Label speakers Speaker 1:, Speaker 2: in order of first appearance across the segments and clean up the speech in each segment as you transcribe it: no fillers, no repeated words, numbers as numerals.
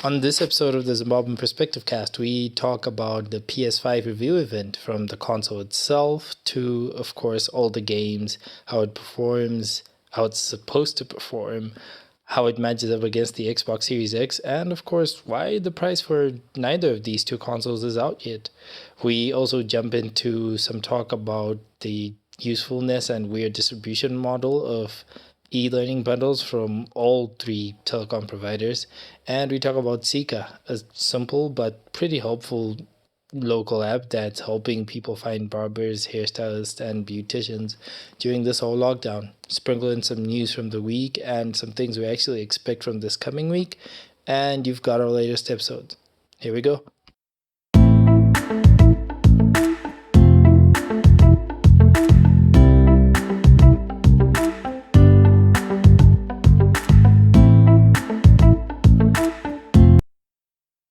Speaker 1: On this episode of the Zimbabwean Perspectivecast, we talk about the PS5 Reveal event, from the console itself to, of course, all the games, how it performs, how it's supposed to perform, how it matches up against the Xbox Series X, and, of course, why the price for neither of these two consoles is out yet. We also jump into some talk about the usefulness and weird distribution model of e-learning bundles from all three telecom providers, and we talk about Sika, a simple but pretty helpful local app that's helping people find barbers, hairstylists, and beauticians during this whole lockdown. Sprinkle in some news from the week and some things we actually expect from this coming week, and you've got our latest episode. Here we go.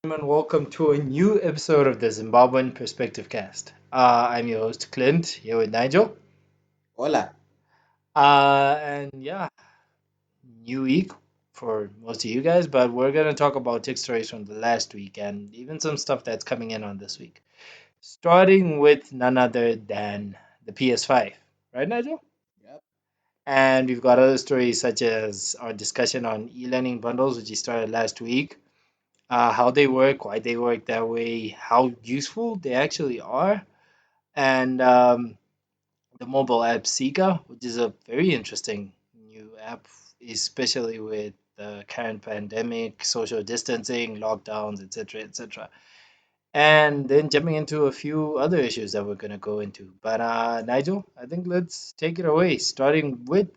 Speaker 1: And welcome to a new episode of the Zimbabwean Perspectivecast. I'm your host Clint, here with Nigel.
Speaker 2: Hola.
Speaker 1: And yeah, new week for most of you guys, but we're gonna talk about tech stories from the last week and even some stuff that's coming in on this week. Starting with none other than the PS5, right, Nigel?
Speaker 2: Yep.
Speaker 1: And we've got other stories such as our discussion on e-learning bundles, which we started last week, how they work, why they work that way, how useful they actually are, and the mobile app Sika, which is a very interesting new app, especially with the current pandemic, social distancing, lockdowns, etc., etc. And then jumping into a few other issues that we're going to go into. But Nigel, I think let's take it away, starting with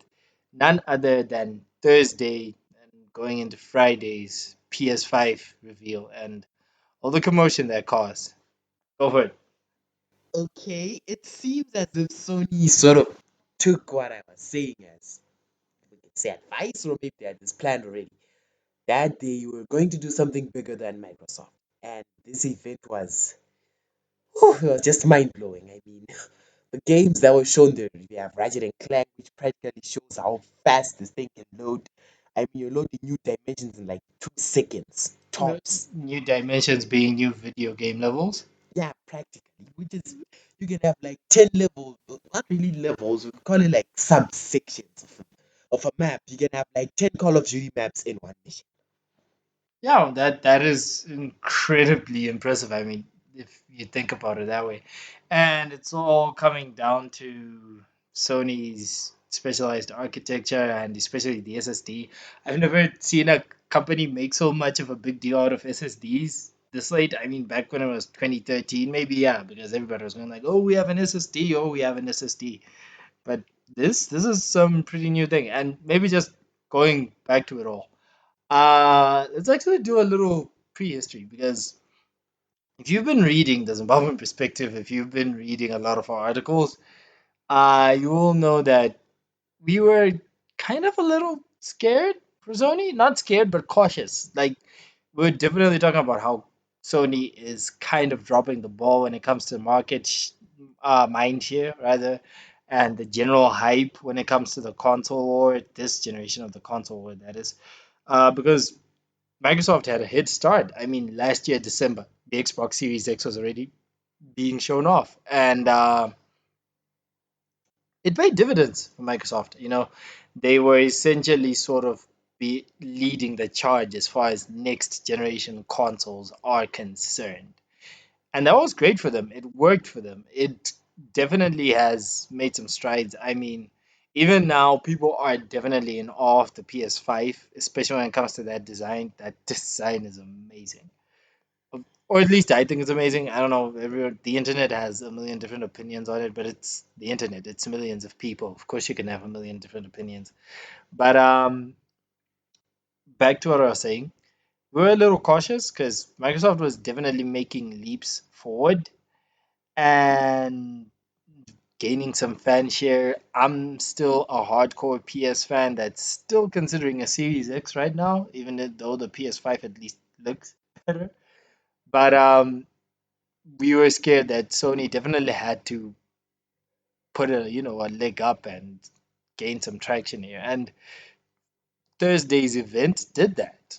Speaker 1: none other than Thursday and going into Friday's PS5 reveal and all the commotion that caused. Go for it.
Speaker 2: Okay, it seems as if Sony sort of took what I was saying as, we could say, advice, or maybe they had this planned already, that they were going to do something bigger than Microsoft. And this event was, whew, it was just mind blowing. I mean, the games that were shown there, we have Ratchet and Clank, which practically shows how fast this thing can load. I mean, you're loading new dimensions in like 2 seconds, tops.
Speaker 1: New dimensions being new video game levels.
Speaker 2: Yeah, practically, which is you can have like 10 levels, not really levels, we call it like subsections of a map. You can have like 10 Call of Duty maps in one mission.
Speaker 1: Yeah, that is incredibly impressive. I mean, if you think about it that way, and it's all coming down to Sony's specialized architecture and especially the SSD. I've never seen a company make so much of a big deal out of SSDs this late. I mean, back when it was 2013, maybe yeah, because everybody was going like, "Oh, we have an SSD. Oh, we have an SSD." But this is some pretty new thing, and maybe just going back to it all. Let's actually do a little prehistory because if you've been reading the Zimbabwean perspective, if you've been reading a lot of our articles, you will know that we were kind of a little scared for Sony. Not scared, but cautious. Like, we're definitely talking about how Sony is kind of dropping the ball when it comes to mind share, rather, and the general hype when it comes to the console war, this generation of the console war, that is. Because Microsoft had a head start. I mean, last year, December, the Xbox Series X was already being shown off. And it paid dividends for Microsoft. You know, they were essentially sort of be leading the charge as far as next generation consoles are concerned. And that was great for them. It worked for them. It definitely has made some strides. I mean, even now, people are definitely in awe of the PS5, especially when it comes to that design. That design is amazing, or at least I think it's amazing. I don't know. Everyone, the internet has a million different opinions on it, but it's the internet. It's millions of people. Of course, you can have a million different opinions. But back to what I was saying, we were a little cautious because Microsoft was definitely making leaps forward and gaining some fan share. I'm still a hardcore PS fan that's still considering a Series X right now, even though the PS5 at least looks better. But we were scared that Sony definitely had to put a leg up and gain some traction here. And Thursday's event did that.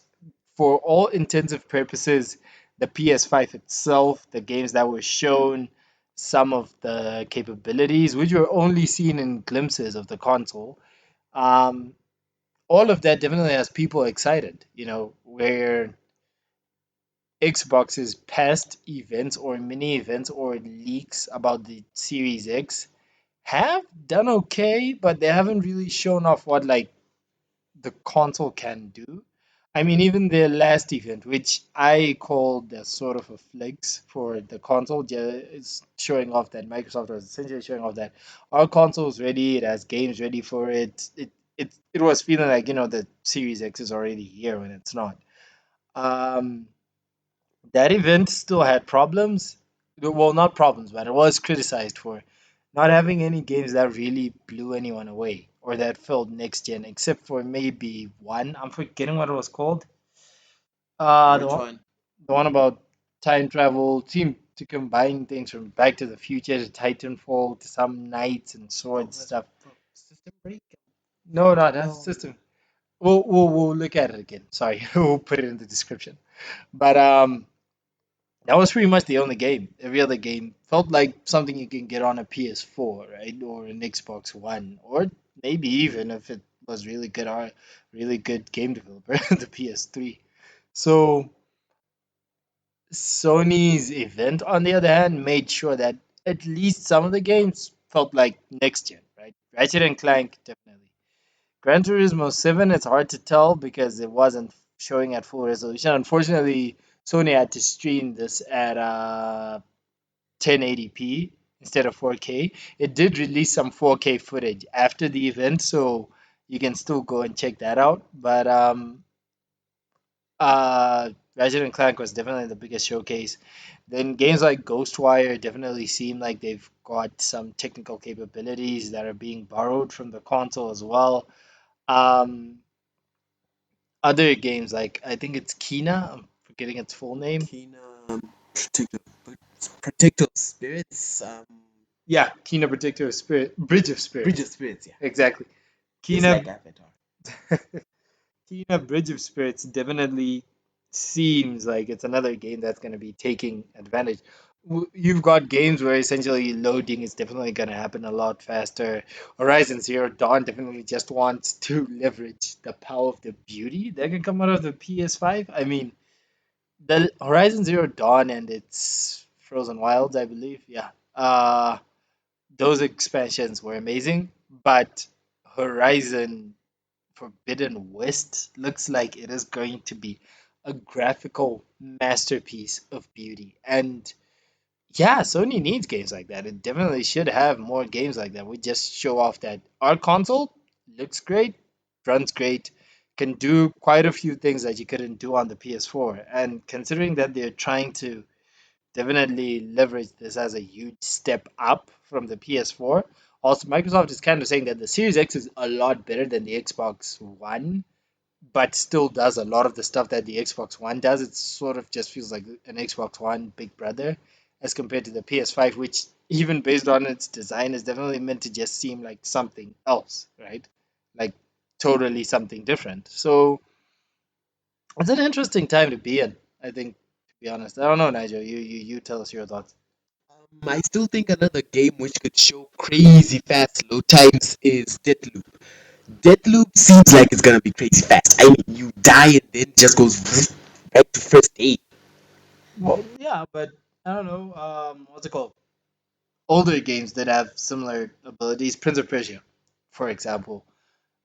Speaker 1: for all intensive purposes, the PS5 itself, the games that were shown, some of the capabilities, which were only seen in glimpses of the console, um, all of that definitely has people excited. Where Xbox's past events or mini events or leaks about the Series X have done okay, but they haven't really shown off what like the console can do. I mean, even their last event, which I called the sort of a flex for the console, is showing off that Microsoft was essentially showing off that our console is ready, it has games ready for it. It was feeling like the Series X is already here when it's not. Um, that event still had problems. Well, not problems, but it was criticized for not having any games that really blew anyone away or that felt next gen, except for maybe one. I'm forgetting what it was called. The
Speaker 2: Which
Speaker 1: one,
Speaker 2: one?
Speaker 1: the one about time travel, seemed to combine things from Back to the Future to Titanfall to some knights and
Speaker 2: Oh,
Speaker 1: swords
Speaker 2: was it
Speaker 1: stuff.
Speaker 2: from System Break?
Speaker 1: No, no, that's
Speaker 2: No.
Speaker 1: system. We'll look at it again. Sorry, we'll put it in the description. But that was pretty much the only game. Every other game felt like something you can get on a PS4, right, or an Xbox One, or maybe even if it was really good game developer, the PS3. So Sony's event, on the other hand, made sure that at least some of the games felt like next gen, right? Ratchet and Clank, definitely. Gran Turismo 7, it's hard to tell because it wasn't showing at full resolution. Unfortunately, Sony had to stream this at 1080p instead of 4K. It did release some 4K footage after the event, so you can still go and check that out. But Ratchet and Clank was definitely the biggest showcase. Then games like Ghostwire definitely seem like they've got some technical capabilities that are being borrowed from the console as well. Um, Other games like I think it's Kina, I'm forgetting its full name.
Speaker 2: Kina, Protective, Protective Spirits,
Speaker 1: Yeah, Kina Predictor Spirit, Bridge of
Speaker 2: Bridge
Speaker 1: Spirits.
Speaker 2: of Spirits, yeah.
Speaker 1: Exactly.
Speaker 2: Just
Speaker 1: Kina
Speaker 2: like Avatar.
Speaker 1: Kina Bridge of Spirits definitely seems like it's another game that's going to be taking advantage. You've got games where essentially loading is definitely going to happen a lot faster. Horizon Zero Dawn definitely just wants to leverage the power of the beauty that can come out of the PS5. I mean, the Horizon Zero Dawn and its Frozen Wilds, I believe, yeah. Those expansions were amazing, but Horizon Forbidden West looks like it is going to be a graphical masterpiece of beauty. And yeah, Sony needs games like that. It definitely should have more games like that. We just show off that our console looks great, runs great, can do quite a few things that you couldn't do on the PS4. And considering that they're trying to definitely leverage this as a huge step up from the PS4. Also, Microsoft is kind of saying that the Series X is a lot better than the Xbox One, but still does a lot of the stuff that the Xbox One does. It sort of just feels like an Xbox One big brother as compared to the PS5, which even based on its design is definitely meant to just seem like something else, right? Like totally something different. So it's an interesting time to be in, I think, to be honest. I don't know, Nigel. You tell us your thoughts.
Speaker 2: I still think another game which could show crazy fast load times is Deathloop. Deathloop seems like it's gonna be crazy fast. I mean, you die and then just goes back to first aid.
Speaker 1: Well, yeah, but I don't know. What's it called? Older games that have similar abilities. Prince of Persia, for example,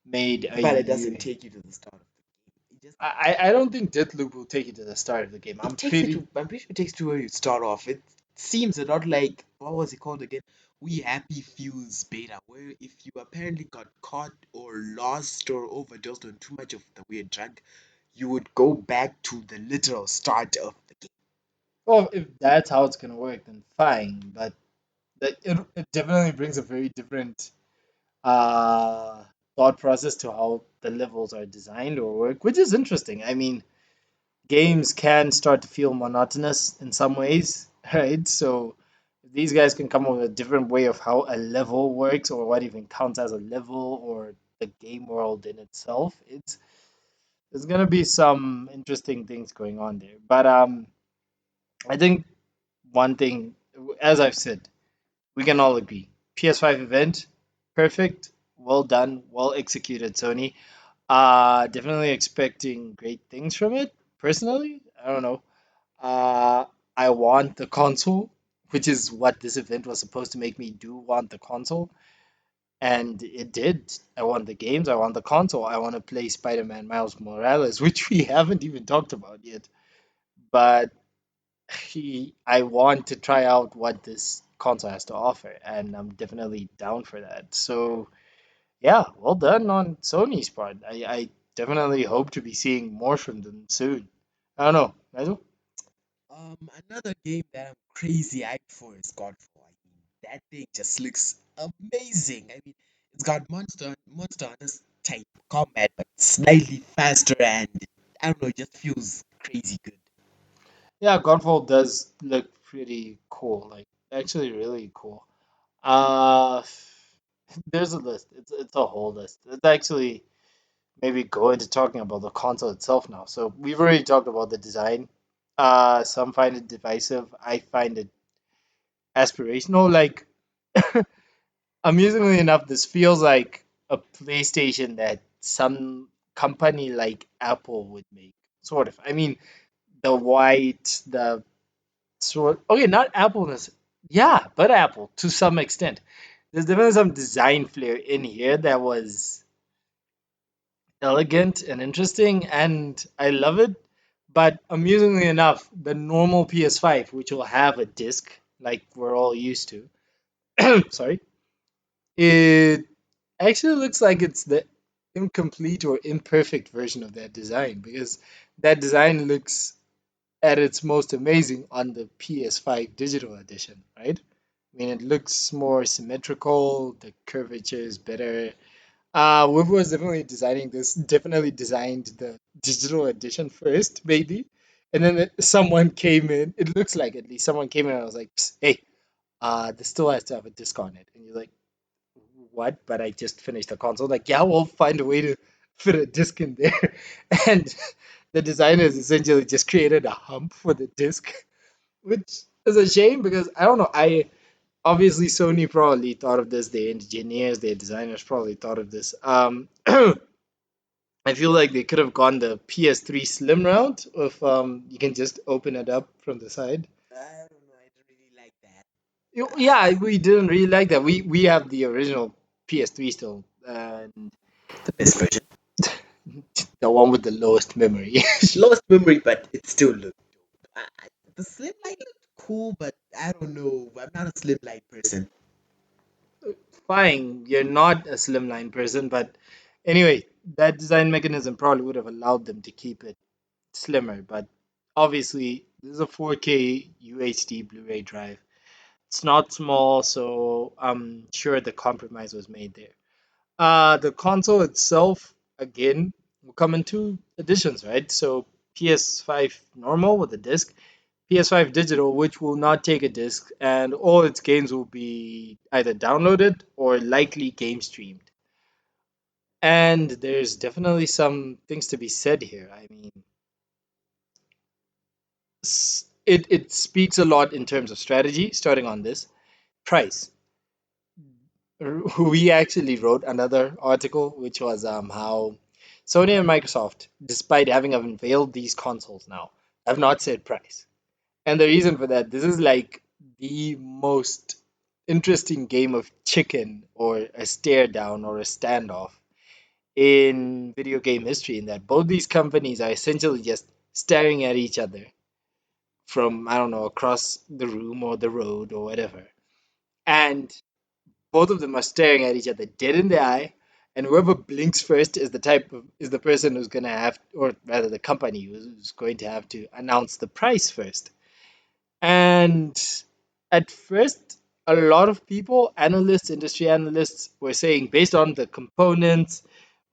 Speaker 1: made a
Speaker 2: But it doesn't
Speaker 1: you.
Speaker 2: take you to the start of the game. It just
Speaker 1: I don't think Deathloop will take you to the start of the game.
Speaker 2: it takes you to. I'm pretty sure it takes you to where you start off. It seems a lot like what was it called again? We Happy Fews beta, where if you apparently got caught or lost or overdosed on too much of the weird drug, you would go back to the literal start of the game.
Speaker 1: Well, if that's how it's gonna work, then fine. But it definitely brings a very different uh thought process to how the levels are designed or work, which is interesting. I mean, games can start to feel monotonous in some ways, right? So if these guys can come up with a different way of how a level works or what even counts as a level or the game world in itself, there's gonna be some interesting things going on there. But I think one thing, as I've said, we can all agree. PS5 event, perfect, well done, well executed, Sony. Definitely expecting great things from it. Personally, I don't know. Uh, I want the console, which is what this event was supposed to make me do. Want the console, and it did. I want the games. I want the console. I want to play Spider-Man Miles Morales, which we haven't even talked about yet. But I want to try out what this console has to offer, and I'm definitely down for that. So yeah, well done on Sony's part. I definitely hope to be seeing more from them soon. I don't know, Nigel?
Speaker 2: Another game that I'm crazy hyped for is Godfall. I mean, that thing just looks amazing. I mean, it's got Monster Hunter's type combat, but slightly faster and I don't know, it just feels crazy good.
Speaker 1: Yeah, Godfall does look pretty cool. Like actually, really cool. Uh, there's a list. It's a whole list. It's actually maybe go into talking about the console itself now. So we've already talked about the design. Some find it divisive. I find it aspirational. Like amusingly enough, this feels like a PlayStation that some company like Apple would make. Sort of. I mean, the white, the sort. Okay, not Apple. Yeah, but Apple to some extent. There's definitely some design flair in here that was elegant and interesting, and I love it. But amusingly enough, the normal PS5, which will have a disc like we're all used to, sorry, it actually looks like it's the incomplete or imperfect version of that design because that design looks at its most amazing on the PS5 digital edition, right? I mean, it looks more symmetrical, the curvature is better. Whoever was definitely designing this definitely designed the digital edition first, maybe. And then someone came in, it looks like at least someone came in and was like, "Psst, hey, this still has to have a disc on it." And you're like, what? But I just finished the console. Like, yeah, we'll find a way to fit a disc in there. And the designers essentially just created a hump for the disc, which is a shame because I don't know. I obviously Sony probably thought of this. The engineers, their designers probably thought of this. I feel like they could have gone the PS3 Slim route if you can just open it up from the side.
Speaker 2: I don't know, I don't really like that.
Speaker 1: Yeah, we didn't really like that. We have the original PS3 still, and
Speaker 2: The best version.
Speaker 1: the one with the lowest memory.
Speaker 2: Lowest memory, but it still looked dope. The slim light looked cool, but I don't know. I'm not a slim light person.
Speaker 1: Fine, you're not a slimline person, but anyway, that design mechanism probably would have allowed them to keep it slimmer. But obviously, this is a 4K UHD Blu-ray drive. It's not small, so I'm sure the compromise was made there. The console itself, again, will come in two editions, right? So PS5 normal with a disc, PS5 digital, which will not take a disc, and all its games will be either downloaded or likely game streamed. And there's definitely some things to be said here. I mean, it speaks a lot in terms of strategy, starting on this price. We actually wrote another article which was how Sony and Microsoft, despite having unveiled these consoles now, have not said price. And the reason for that, this is like the most interesting game of chicken or a stare down or a standoff in video game history, in that both these companies are essentially just staring at each other from, I don't know, across the room or the road or whatever. And both of them are staring at each other dead in the eye, and whoever blinks first is the person who's gonna have, or rather the company who's going to have to announce the price first. And at first, a lot of people, analysts, industry analysts, were saying based on the components,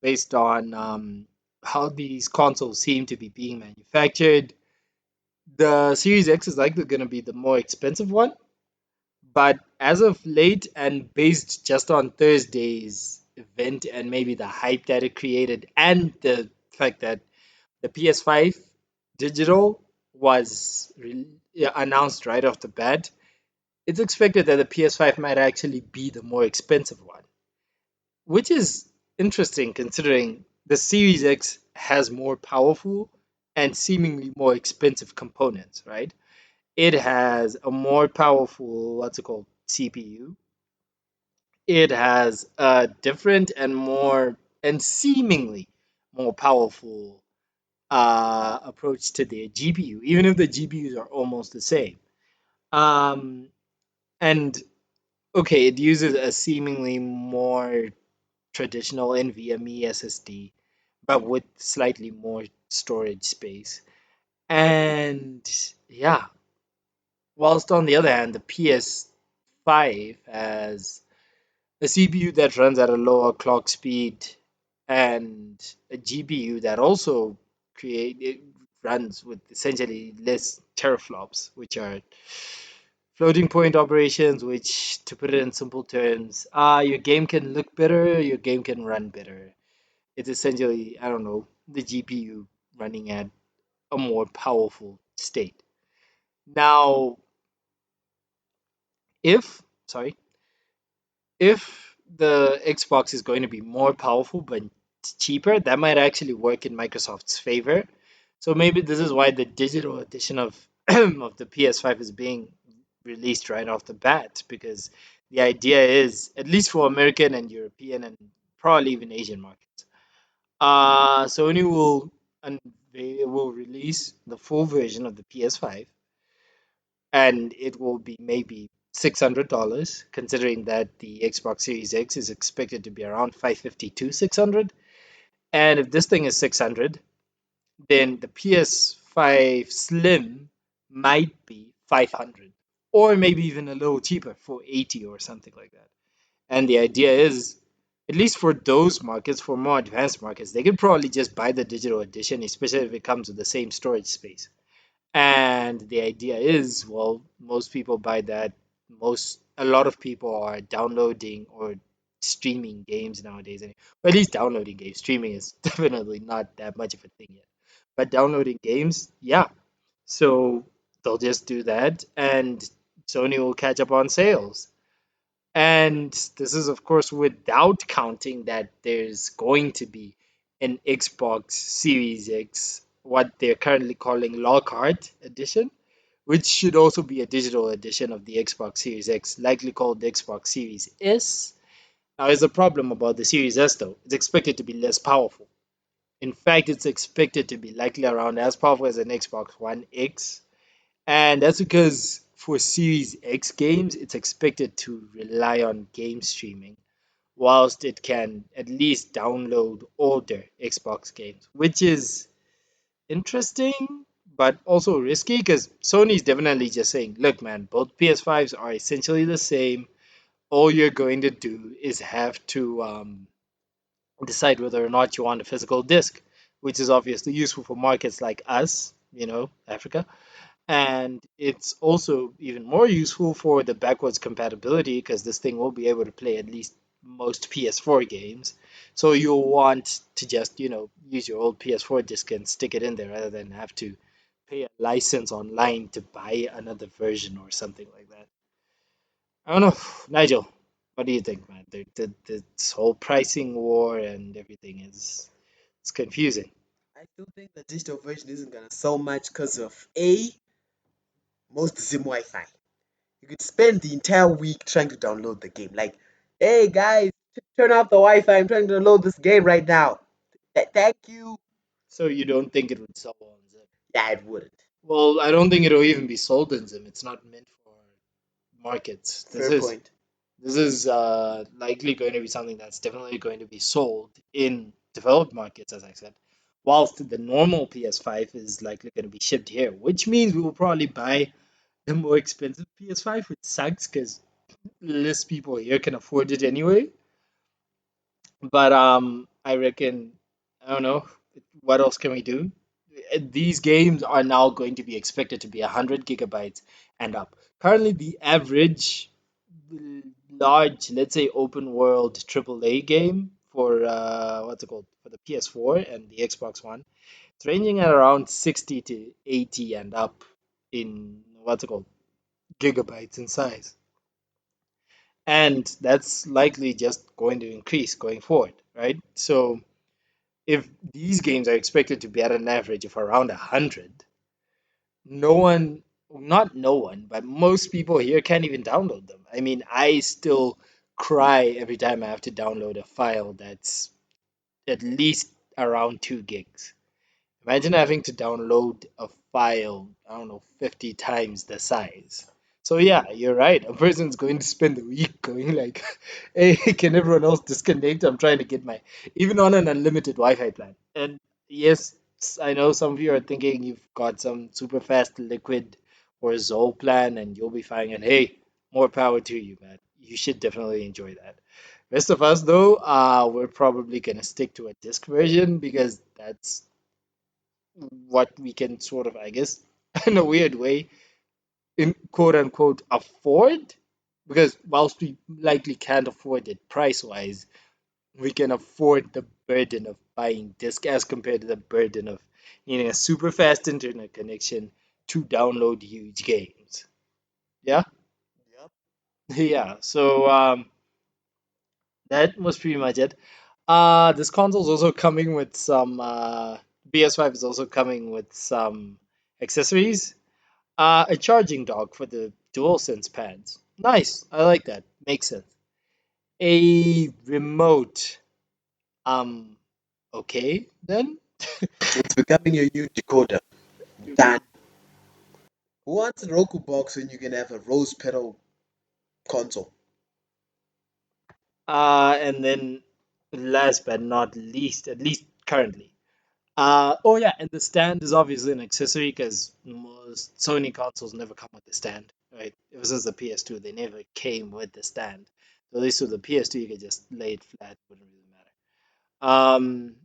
Speaker 1: based on how these consoles seem to be being manufactured, the Series X is likely going to be the more expensive one. But as of late, and based just on Thursday's event and maybe the hype that it created, and the fact that the PS5 digital was announced right off the bat, it's expected that the PS5 might actually be the more expensive one, which is interesting considering the Series X has more powerful and seemingly more expensive components, right? It has a more powerful, what's it called, CPU. It has a different and more and seemingly more powerful approach to their GPU, even if the GPUs are almost the same. Um, and okay, it uses a seemingly more traditional NVMe SSD, but with slightly more storage space. And yeah, whilst on the other hand, the PS5 has a CPU that runs at a lower clock speed and a GPU that also create it runs with essentially less teraflops, which are floating point operations, which to put it in simple terms, your game can look better, your game can run better. It's essentially, I don't know, the GPU running at a more powerful state. Now, if, sorry, if the Xbox is going to be more powerful but cheaper, that might actually work in Microsoft's favor. So maybe this is why the digital edition of of the PS5 is being released right off the bat, because the idea is, at least for American and European and probably even Asian markets, Sony will release the full version of the PS5, and it will be maybe $600, considering that the Xbox Series X is expected to be around 550 to 600. And if this thing is 600, then the PS5 Slim might be 500, or maybe even a little cheaper for 80 or something like that. And the idea is, at least for those markets, for more advanced markets, they could probably just buy the digital edition, especially if it comes with the same storage space. And the idea is, well, most people buy that. A lot of people are downloading or streaming games nowadays. Or at least downloading games. Streaming is definitely not that much of a thing yet. But downloading games, yeah. So they'll just do that, and Sony will catch up on sales. And this is, of course, without counting that there's going to be an Xbox Series X, what they're currently calling Lockhart Edition, which should also be a digital edition of the Xbox Series X, likely called the Xbox Series S. Now, there's a problem about the Series S, though. It's expected to be less powerful. In fact, it's expected to be likely around as powerful as an Xbox One X, and that's because for Series X games, it's expected to rely on game streaming, whilst it can at least download older Xbox games, which is interesting, but also risky because Sony's definitely just saying, look, man, both PS5s are essentially the same. All you're going to do is have to decide whether or not you want a physical disc, which is obviously useful for markets like us, Africa, and it's also even more useful for the backwards compatibility because this thing will be able to play at least most PS4 games. So you'll want to just, use your old PS4 disc and stick it in there rather than have to pay a license online to buy another version or something like that. I don't know, Nigel. What do you think, man? This whole pricing war and everything is it's confusing.
Speaker 2: I still think the digital version isn't gonna sell much because of A, most Zim Wi-Fi. You could spend the entire week trying to download the game. Like, hey guys, turn off the Wi-Fi. I'm trying to download this game right now. Thank you.
Speaker 1: So you don't think it would sell on Zip?
Speaker 2: Yeah, it wouldn't.
Speaker 1: Well, I don't think it'll even be sold in Zim. It's not meant for markets. This
Speaker 2: Fair
Speaker 1: is
Speaker 2: point.
Speaker 1: this is likely going to be something that's definitely going to be sold in developed markets, as I said. Whilst the normal PS5 is likely going to be shipped here, which means we will probably buy the more expensive PS5, which sucks because less people here can afford it anyway. But I reckon I don't know what else can we do. These games are now going to be expected to be 100 gigabytes and up. Currently, the average large, let's say, open world AAA game for what's it called for the PS4 and the Xbox One, it's It's ranging at around 60 to 80 and up in what's it called gigabytes in size, and that's likely just going to increase going forward, right? So if these games are expected to be at an average of around 100, no one, not no one, but most people here can't even download them. I mean, I still cry every time I have to download a file that's at least around 2 gigs. Imagine having to download a file, I don't know, 50 times the size. So yeah, you're right. A person's going to spend the week going like, hey, can everyone else disconnect? I'm trying to get my, even on an unlimited Wi-Fi plan. And yes, I know some of you are thinking you've got some super fast liquid or Zoll plan and you'll be fine. And hey, more power to you, man. You should definitely enjoy that. Rest of us, though, we're probably gonna stick to a disc version because that's what we can sort of, I guess, in a weird way, in quote unquote, afford. Because whilst we likely can't afford it price wise, we can afford the burden of buying disc as compared to the burden of needing a super fast internet connection to download huge games. Yeah?
Speaker 2: Yep.
Speaker 1: Yeah. So that was pretty much it. This console's also coming with some PS5 is also coming with some accessories. A charging dock for the DualSense pads. Nice. I like that. Makes sense. A remote. Um, okay then.
Speaker 2: It's becoming your new decoder. Done. Who wants a Roku box when you can have a rose petal console?
Speaker 1: And then last but not least, at least currently. Oh yeah, and the stand is obviously an accessory because most Sony consoles never come with the stand, right? Ever since the PS2, they never came with the stand. So at least with the PS2, you could just lay it flat, wouldn't really matter.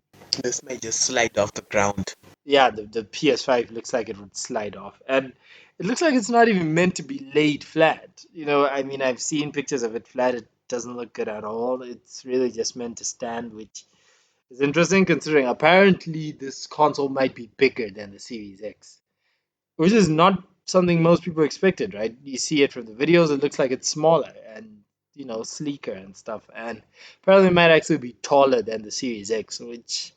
Speaker 2: This may just slide off the ground.
Speaker 1: Yeah, the PS5 looks like it would slide off, and it looks like it's not even meant to be laid flat. I mean, I've seen pictures of it flat. It doesn't look good at all. It's really just meant to stand, which is interesting considering apparently this console might be bigger than the Series X, which is not something most people expected, right? You see it from the videos, it looks like it's smaller and sleeker and stuff, and apparently it might actually be taller than the Series X, which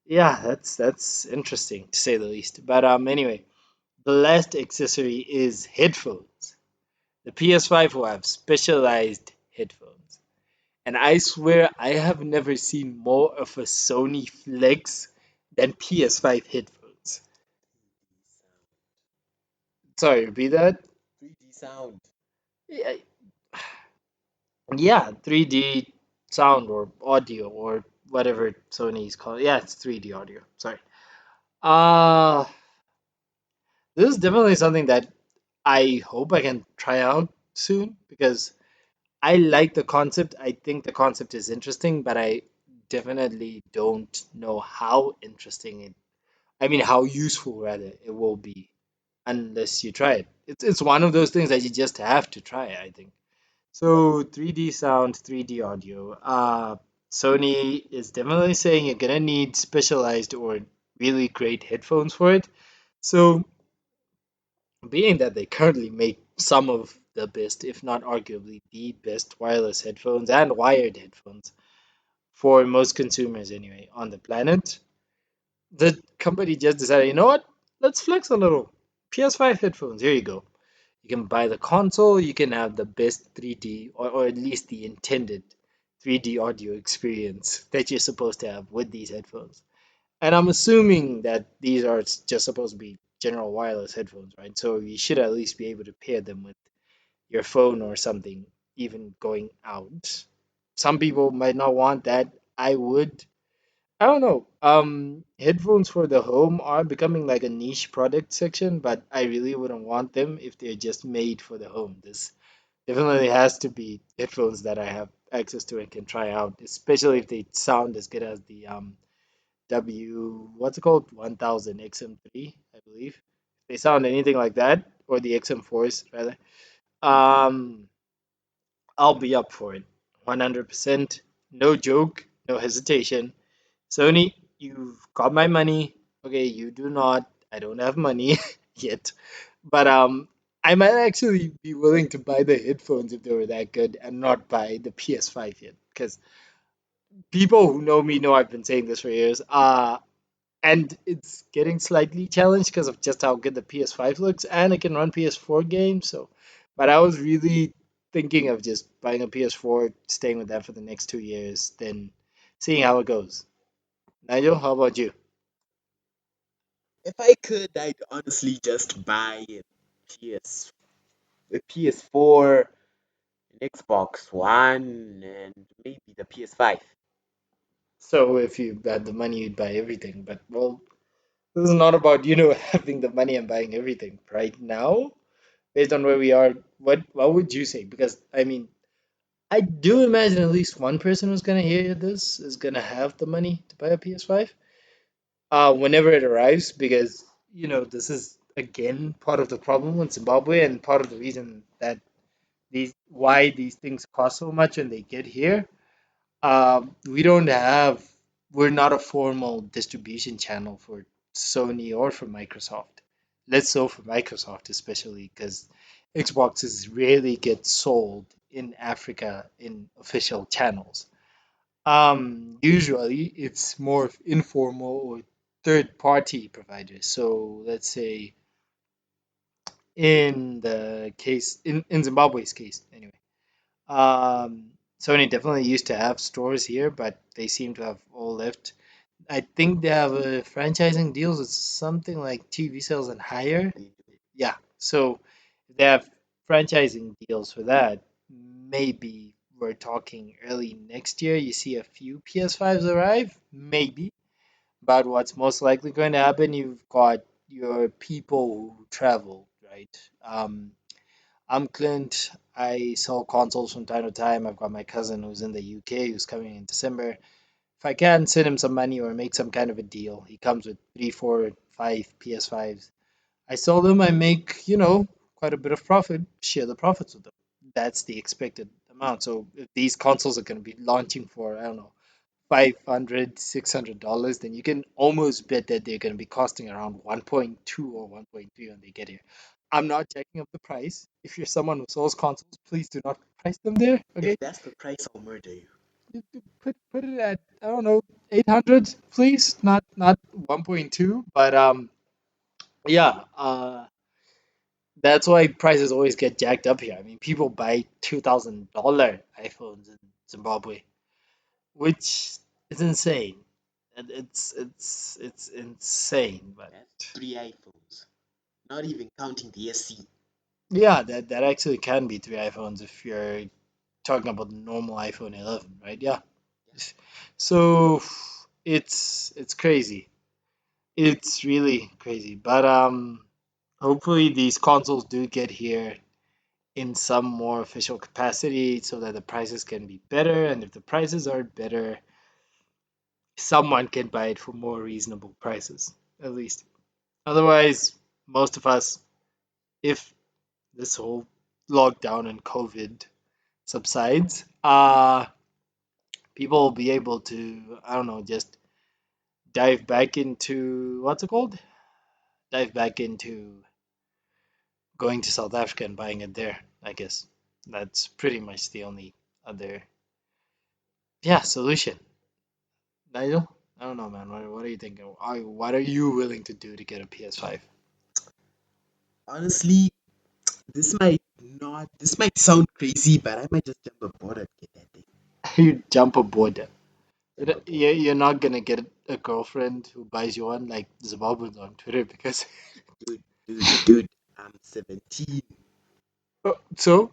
Speaker 1: yeah, that's interesting to say the least. But anyway, the last accessory is headphones. The PS5 will have specialized headphones. And I swear I have never seen more of a Sony flex than PS5 headphones. Sorry, repeat that?
Speaker 2: 3D sound.
Speaker 1: Yeah, yeah, 3D sound or audio or whatever Sony's called. Yeah, it's 3D audio. Sorry. Uh this is definitely something that I hope I can try out soon because I like the concept. I think the concept is interesting, but I definitely don't know how interesting it, I mean, how useful rather it will be unless you try it. It's one of those things that you just have to try, I think. So 3D sound, 3D audio. Sony is definitely saying you're gonna need specialized or really great headphones for it. So being that they currently make some of the best, if not arguably the best wireless headphones and wired headphones for most consumers anyway on the planet, the company just decided, you know what? Let's flex a little. PS5 headphones, here you go. You can buy the console, you can have the best 3D or at least the intended 3D audio experience that you're supposed to have with these headphones. And I'm assuming that these are just supposed to be general wireless headphones, right? So you should at least be able to pair them with your phone or something, even going out. Some people might not want that. I would. I don't know. Headphones for the home are becoming like a niche product section, but I really wouldn't want them if they're just made for the home. This definitely has to be headphones that I have access to and can try out, especially if they sound as good as the what's it called? 1000 XM3, I believe. If they sound anything like that, or the XM4s rather, um, I'll be up for it. 100%. No joke, no hesitation. Sony, you've got my money. Okay, you do not. I don't have money yet, but I might actually be willing to buy the headphones if they were that good, and not buy the PS5 yet, because people who know me know I've been saying this for years. And it's getting slightly challenged because of just how good the PS5 looks, and it can run PS4 games. So, but I was really thinking of just buying a PS4, staying with that for the next 2 years, then seeing how it goes. Nigel, how about you?
Speaker 2: If I could, I'd honestly just buy PS, a PS4, an Xbox One, and maybe the PS5.
Speaker 1: So, if you had the money, you'd buy everything. But well, this is not about having the money and buying everything right now. Based on where we are, what would you say? Because I mean, I do imagine at least one person who's gonna hear this is gonna have the money to buy a PS5 whenever it arrives, because this is again part of the problem in Zimbabwe and part of the reason that these things cost so much when they get here. We don't have we're not a formal distribution channel for Sony or for Microsoft. Less so for Microsoft, especially because Xboxes rarely get sold in Africa in official channels. Usually it's more of informal or third party providers. So let's say in Zimbabwe's case anyway. Sony definitely used to have stores here, but they seem to have all left. I think they have a franchising deals with something like TV sales and higher.
Speaker 2: They do.
Speaker 1: Yeah, so if they have franchising deals for that. Maybe we're talking early next year. You see a few PS5s arrive, maybe. But what's most likely going to happen? You've got your people who travel, right? I'm Clint. I sell consoles from time to time. I've got my cousin who's in the UK who's coming in December. If I can send him some money or make some kind of a deal, he comes with three, four, five PS5s. I sell them, I make, quite a bit of profit, share the profits with them. That's the expected amount. So if these consoles are going to be launching for, I don't know, 500, $600, then you can almost bet that they're going to be costing around 1.2 or 1.3 when they get here. I'm not checking up the price. If you're someone who sells consoles, please do not price them there.
Speaker 2: If
Speaker 1: Okay,
Speaker 2: that's the price, I'll murder you.
Speaker 1: put it at, I don't know, 800, please, not 1.2. But yeah, that's why prices always get jacked up here. I mean, people buy $2,000 iPhones in Zimbabwe, which is insane. It's insane. But
Speaker 2: That's three iPhones, not even counting the SC.
Speaker 1: yeah, that actually can be three iPhones if you're talking about the normal iPhone 11, right? Yeah. So it's crazy. It's really crazy. But hopefully these consoles do get here in some more official capacity so that the prices can be better. And if the prices are better, someone can buy it for more reasonable prices, at least. Otherwise, most of us, if this whole lockdown and COVID subsides, people will be able to, I don't know, just dive back into what's it called? Dive back into going to South Africa and buying it there, I guess. That's pretty much the only other, yeah, solution. Nigel? I don't know, man. What are you thinking? What are you willing to do to get a PS5?
Speaker 2: Honestly, this might sound crazy, but I might just jump aboard and get that thing.
Speaker 1: You jump aboard.
Speaker 2: Jump aboard.
Speaker 1: You're not gonna get a girlfriend who buys you one like Zimbabweans on Twitter because
Speaker 2: Dude, I'm 17.
Speaker 1: so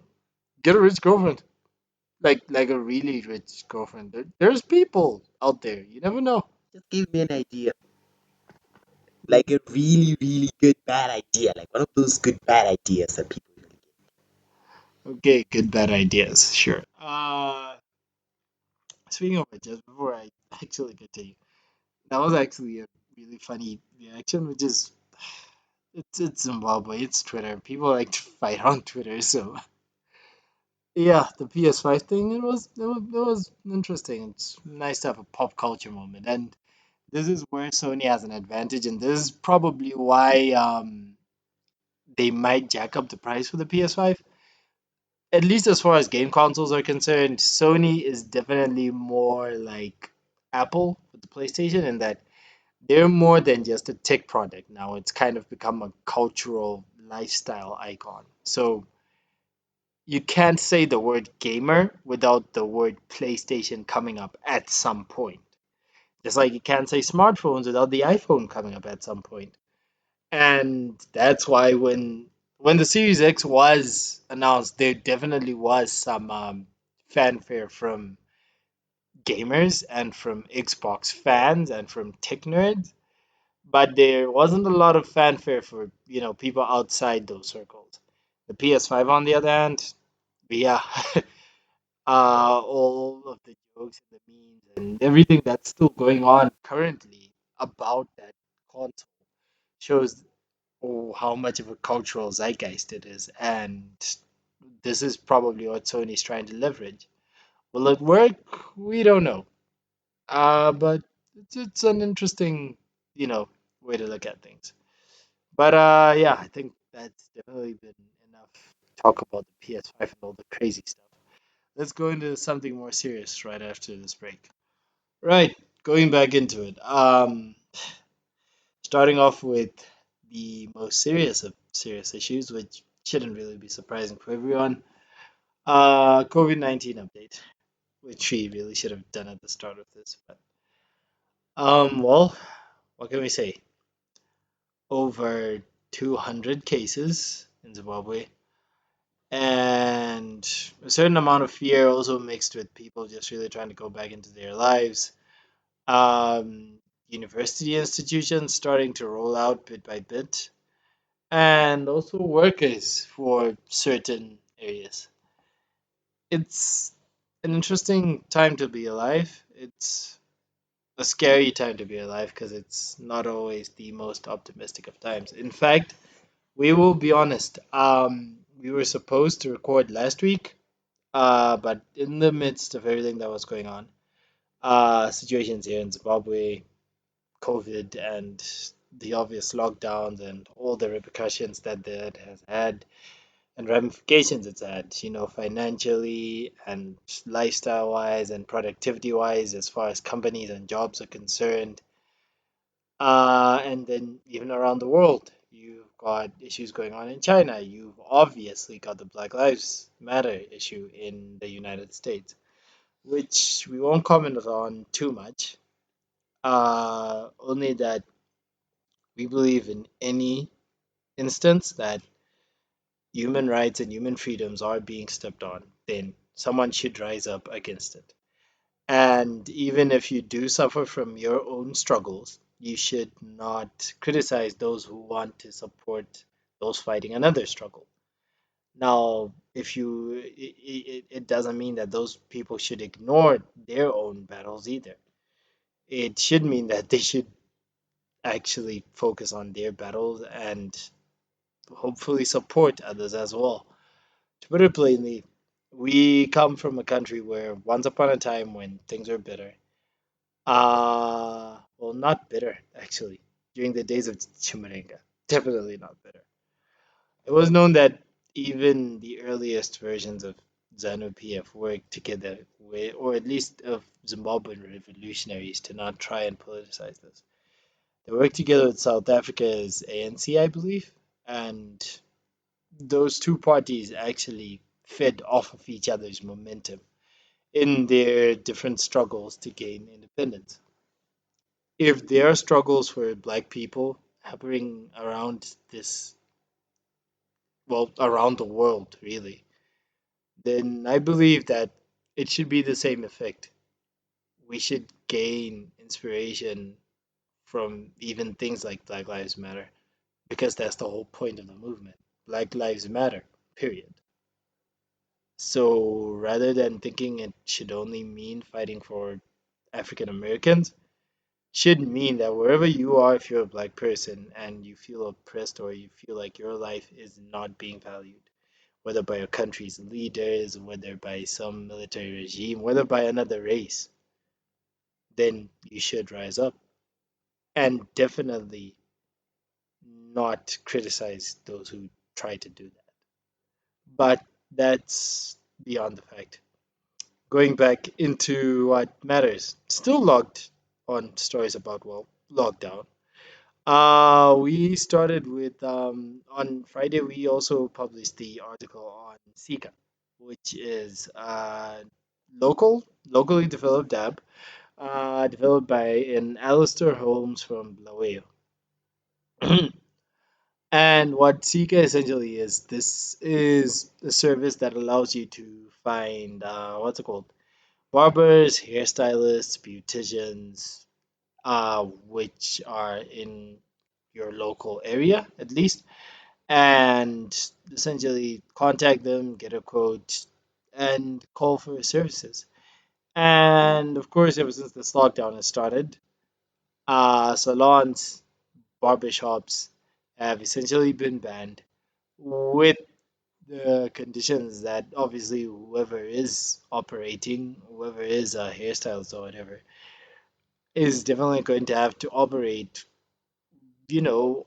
Speaker 1: get a rich girlfriend, like a really rich girlfriend. There's people out there. You never know.
Speaker 2: Just give me an idea. Like a really, really good bad idea. Like one of those good bad ideas that people really get.
Speaker 1: Okay, good bad ideas, sure. Speaking of which, just before I actually continue, that was actually a really funny reaction, which is it's Zimbabwe, it's Twitter. People like to fight on Twitter, so yeah, the PS5 thing, it was interesting. It's nice to have a pop culture moment, and this is where Sony has an advantage, and this is probably why they might jack up the price for the PS5. At least as far as game consoles are concerned, Sony is definitely more like Apple with the PlayStation in that they're more than just a tech product now. It's kind of become a cultural lifestyle icon. So you can't say the word gamer without the word PlayStation coming up at some point. Just like you can't say smartphones without the iPhone coming up at some point. And that's why when the Series X was announced, there definitely was some fanfare from gamers and from Xbox fans and from tech nerds, but there wasn't a lot of fanfare for people outside those circles. The PS5, on the other hand, yeah, all of the jokes and the memes and everything that's still going on currently about that console shows how much of a cultural zeitgeist it is, and this is probably what Sony's trying to leverage. Will it work? We don't know. But it's an interesting, you know, way to look at things. But yeah, I think that's definitely been enough talk about the PS5 and all the crazy stuff. Let's go into something more serious right after this break. Right, going back into it. Starting off with the most serious of serious issues, which shouldn't really be surprising for everyone. COVID-19 update, which we really should have done at the start of this. But well, what can we say? Over 200 cases in Zimbabwe, and a certain amount of fear also mixed with people just really trying to go back into their lives. Um, University institutions starting to roll out bit by bit, and also workers for certain areas. It's an interesting time to be alive. It's a scary time to be alive because it's not always the most optimistic of times. In fact, we will be honest. We were supposed to record last week, but in the midst of everything that was going on, situations here in Zimbabwe, COVID, and the obvious lockdowns and all the repercussions that that has had and ramifications it's had, financially and lifestyle wise and productivity wise, as far as companies and jobs are concerned. And then even around the world, you've got issues going on in China. You've obviously got the Black Lives Matter issue in the United States, which we won't comment on too much. Only that we believe in any instance that human rights and human freedoms are being stepped on, then someone should rise up against it. And even if you do suffer from your own struggles, you should not criticize those who want to support those fighting another struggle. Now, if you, it doesn't mean that those people should ignore their own battles either. It should mean that they should actually focus on their battles and hopefully support others as well. To put it plainly, we come from a country where once upon a time when things were better, well, not bitter actually, during the days of Chimarenga, definitely not bitter. It was known that even the earliest versions of ZANU PF worked together with, or at least of Zimbabwean revolutionaries, to not try and politicize this. They worked together with South Africa's ANC, I believe, and those two parties actually fed off of each other's momentum in their different struggles to gain independence. If there are struggles for black people happening around this, well, around the world, really, then I believe that it should be the same effect. We should gain inspiration from even things like Black Lives Matter because that's the whole point of the movement. Black Lives Matter, period. So rather than thinking it should only mean fighting for African Americans, should mean that wherever you are, if you're a black person and you feel oppressed or you feel like your life is not being valued, whether by your country's leaders, whether by some military regime, whether by another race, then you should rise up. and definitely not criticize those who try to do that. But that's beyond the fact. Going back into what matters, still logged on stories about, well, lockdown. We started with on Friday. We also published the article on Sika, which is a locally developed app developed by an Alistair Holmes from Blaue. And what Sika essentially is, this is a service that allows you to find what's it called? Barbers, hairstylists, beauticians, which are in your local area at least, and essentially contact them, get a quote, and call for services. And of course, ever since this lockdown has started, salons, barbershops have essentially been banned with the conditions that obviously whoever is operating, whoever is a hairstylist or whatever, is definitely going to have to operate, you know,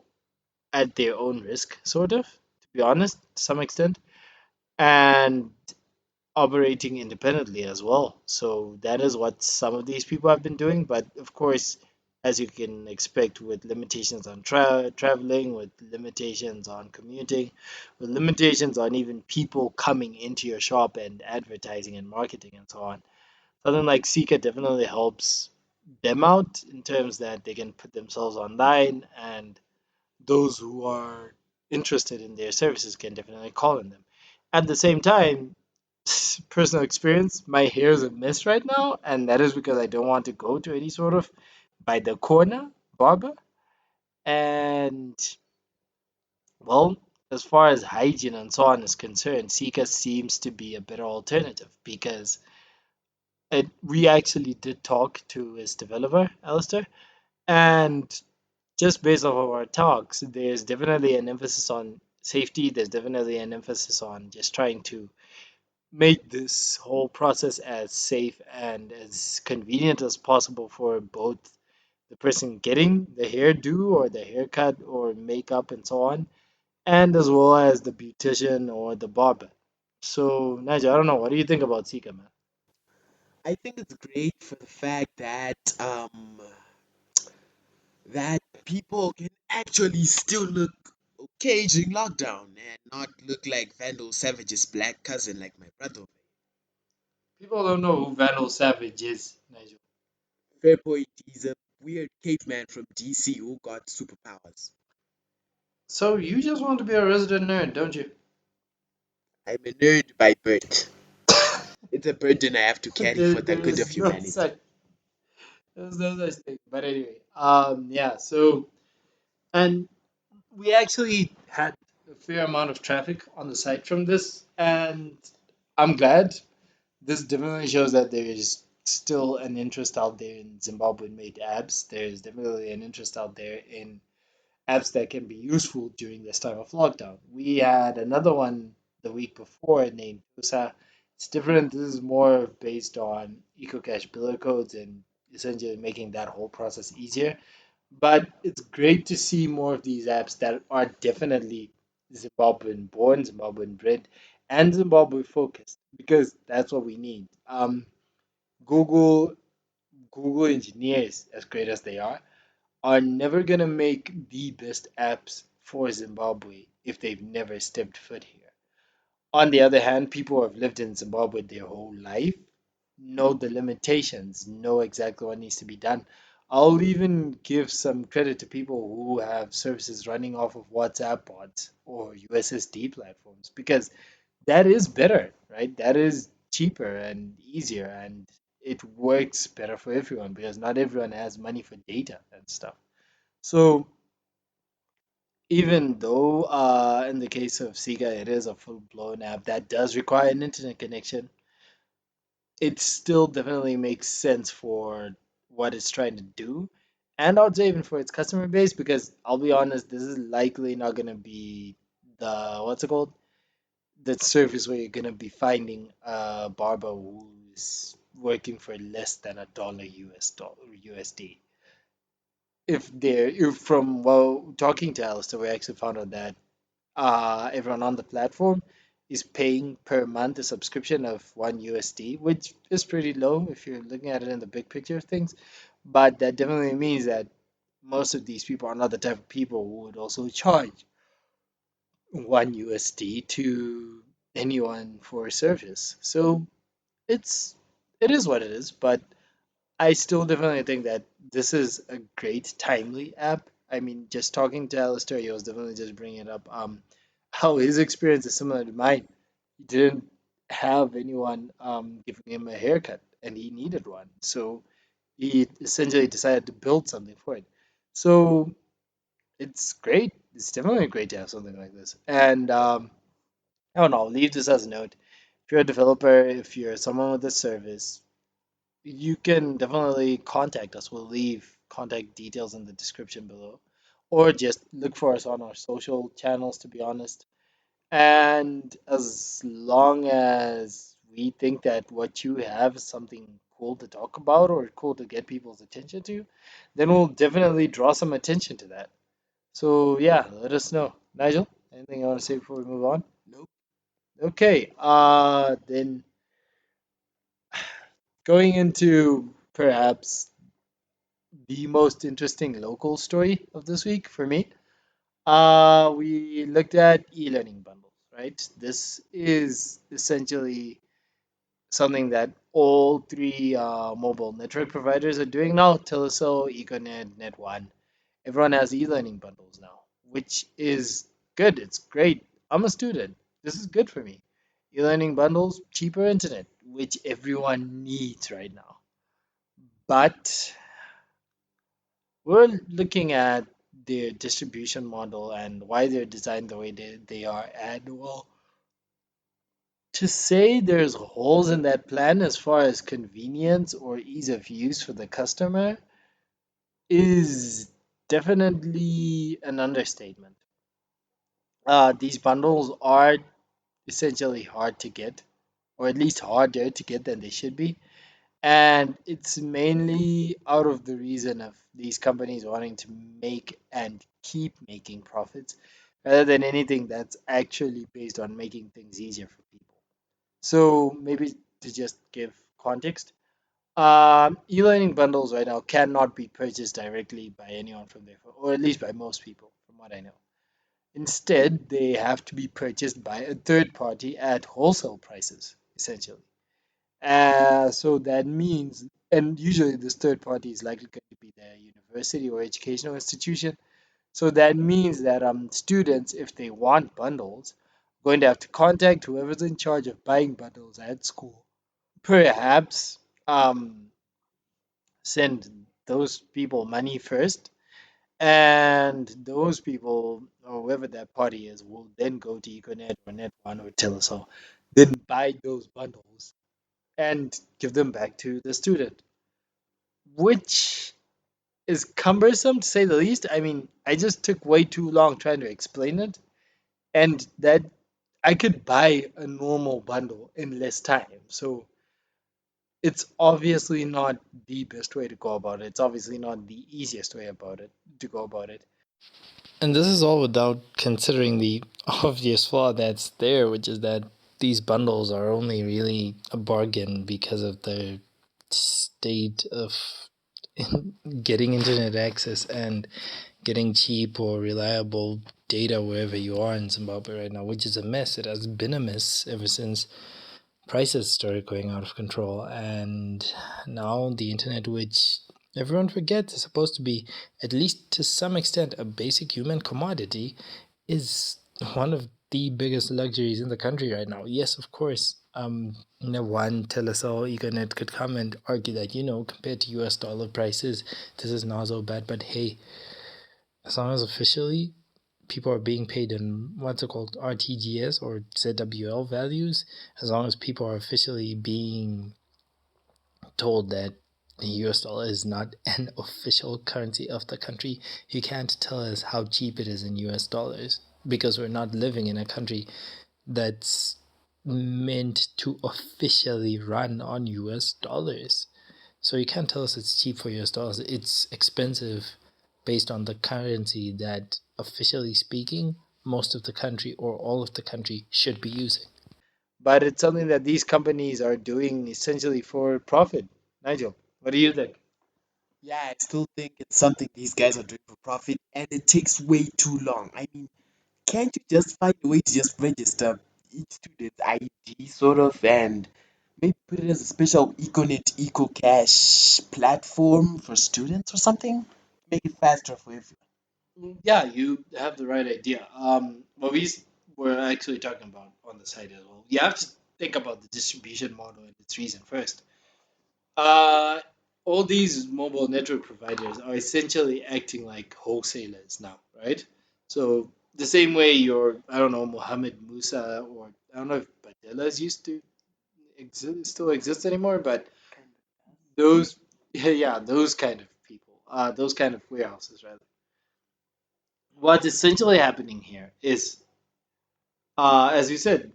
Speaker 1: at their own risk, sort of, to be honest, to some extent, and operating independently as well. So that is what some of these people have been doing. But of course, as you can expect, with limitations on traveling, with limitations on commuting, with limitations on even people coming into your shop and advertising and marketing and so on, something like Sika definitely helps them out in terms that they can put themselves online, and those who are interested in their services can definitely call on them. At the same time, personal experience, my hair is a mess right now, and that is because I don't want to go to any sort of by the corner barber. And well, as far as hygiene and so on is concerned, Sika seems to be a better alternative because we actually did talk to his developer, Alistair, and just based off of our talks, there's definitely an emphasis on safety. There's definitely an emphasis on just trying to make this whole process as safe and as convenient as possible for both the person getting the hairdo or the haircut or makeup and so on, and as well as the beautician or the barber. So, Nigel, I don't know. What do you think about Sika, man?
Speaker 2: I think it's great for the fact that that people can actually still look okay during lockdown and not look like Vandal Savage's black cousin like my brother.
Speaker 1: People don't know who Vandal Savage is, Nigel.
Speaker 2: Fair point, he's a weird caveman from DC who got superpowers.
Speaker 1: So you just want to be a resident nerd, don't you?
Speaker 2: I'm a nerd by birth. It's a burden I have to carry
Speaker 1: there,
Speaker 2: for the
Speaker 1: there
Speaker 2: good of
Speaker 1: is no
Speaker 2: humanity.
Speaker 1: such there's no such thing. But anyway, yeah. So and we actually had a fair amount of traffic on the site from this, and I'm glad. This definitely shows that there is still an interest out there in Zimbabwean-made apps. There's definitely an interest out there in apps that can be useful during this time of lockdown. We had another one the week before named Tusa. It's different. This is more based on EcoCash biller codes and essentially making that whole process easier. But it's great to see more of these apps that are definitely Zimbabwean born, Zimbabwean bred, and Zimbabwe focused because that's what we need. Google Google engineers, as great as they are never gonna make the best apps for Zimbabwe if they've never stepped foot here. On the other hand, people who have lived in Zimbabwe their whole life know the limitations, know exactly what needs to be done. I'll even give some credit to people who have services running off of WhatsApp bots or USSD platforms because that is better, right? That is cheaper and easier, and it works better for everyone because not everyone has money for data and stuff. So even though in the case of Sega it is a full-blown app that does require an internet connection, it still definitely makes sense for what it's trying to do. And I'd say even for its customer base, because I'll be honest, this is likely not gonna be the what's it called? The service where you're gonna be finding a barber who's working for less than $1 USD. if from well talking to Alistair, we actually found out that everyone on the platform is paying per month a subscription of one USD, which is pretty low if you're looking at it in the big picture of things. But that definitely means that most of these people are not the type of people who would also charge one USD to anyone for a service. So it's it is what it is, but I still definitely think that this is a great timely app. I mean, just talking to Alistair, he was definitely just bringing it up. How his experience is similar to mine. He didn't have anyone giving him a haircut, and he needed one, so he essentially decided to build something for it. So it's great. It's definitely great to have something like this. And I don't know. Leave this as a note. If you're a developer, if you're someone with a service, you can definitely contact us. We'll leave contact details in the description below, or just look for us on our social channels, to be honest. And as long as we think that what you have is something cool to talk about or cool to get people's attention to, then we'll definitely draw some attention to that. So yeah, let us know. Nigel, anything you want to say before we move on?
Speaker 2: Nope.
Speaker 1: Okay, then going into perhaps the most interesting local story of this week for me. We looked at e-learning bundles, right? This is essentially something that all three mobile network providers are doing now: Teleso, Econet, Net1. Everyone has e-learning bundles now, which is good. It's great. I'm a student. This is good for me. E-learning bundles, cheaper internet, which everyone needs right now. But we're looking at their distribution model and why they're designed the way they are. And well, to say there's holes in that plan as far as convenience or ease of use for the customer is definitely an understatement. These bundles are essentially hard to get, or at least harder to get than they should be. And it's mainly out of the reason of these companies wanting to make and keep making profits rather than anything that's actually based on making things easier for people. So maybe to just give context, e-learning bundles right now cannot be purchased directly by anyone from there, or at least by most people, from what I know. Instead, they have to be purchased by a third party at wholesale prices, essentially. So that means, and usually this third party is likely going to be the university or educational institution. So that means that students, if they want bundles, are going to have to contact whoever's in charge of buying bundles at school. Perhaps send those people money first, and those people, or whoever that party is, will then go to Econet or Net1 or Telesol, then buy those bundles and give them back to the student, which is cumbersome to say the least. I mean, I just took way too long trying to explain it, and that I could buy a normal bundle in less time. So it's obviously not the best way to go about it. It's obviously not the easiest way about it to go about it.
Speaker 3: And this is all without considering the obvious flaw that's there, which is that these bundles are only really a bargain because of the state of getting internet access and getting cheap or reliable data wherever you are in Zimbabwe right now, which is a mess. It has been a mess ever since prices started going out of control. And now the internet, which everyone forgets is supposed to be, at least to some extent, a basic human commodity, is one of the biggest luxuries in the country right now. Yes, of course. One Telesol Econet could come and argue that, compared to US dollar prices, this is not so bad. But hey, as long as officially people are being paid in what's it called, RTGS or ZWL values, as long as people are officially being told that the US dollar is not an official currency of the country, you can't tell us how cheap it is in US dollars because we're not living in a country that's meant to officially run on US dollars. So you can't tell us it's cheap for US dollars. It's expensive based on the currency that, officially speaking, most of the country or all of the country should be using.
Speaker 1: But it's something that these companies are doing essentially for profit. Nigel, what do you think?
Speaker 2: Yeah, I still think it's something these guys are doing for profit, and it takes way too long. I mean, can't you just find a way to just register each student's ID, sort of, and maybe put it as a special EcoNet EcoCash platform for students or something? Make it faster for everyone.
Speaker 1: Yeah, you have the right idea. What were actually talking about on the site as well. You have to think about the distribution model and its reason first. Uh, all these mobile network providers are essentially acting like wholesalers now, right? So the same way your, I don't know, Mohammed Musa, or I don't know if Badelas used to still exist anymore, but those, yeah, those kind of people, those kind of warehouses, rather. What's essentially happening here is, as you said,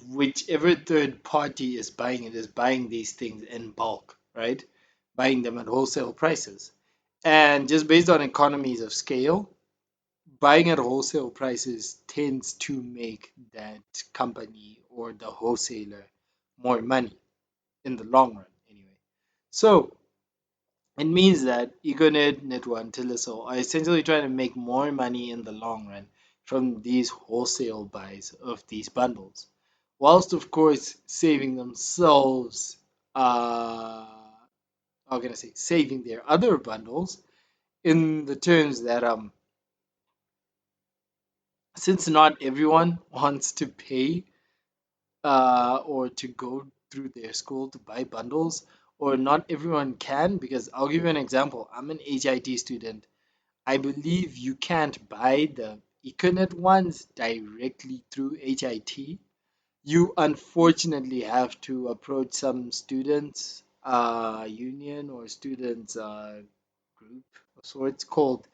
Speaker 1: whichever third party is buying it is buying these things in bulk, right? Buying them at wholesale prices. And just based on economies of scale, buying at wholesale prices tends to make that company or the wholesaler more money in the long run, anyway. So it means that Econet, Netwa, and Tiliso are essentially trying to make more money in the long run from these wholesale buys of these bundles, whilst of course saving themselves, how can I say, saving their other bundles in the terms that since not everyone wants to pay or to go through their school to buy bundles, or not everyone can, because I'll give you an example. I'm an HIT student. I believe you can't buy the Econet ones directly through HIT. You unfortunately have to approach some students union or students group of sorts called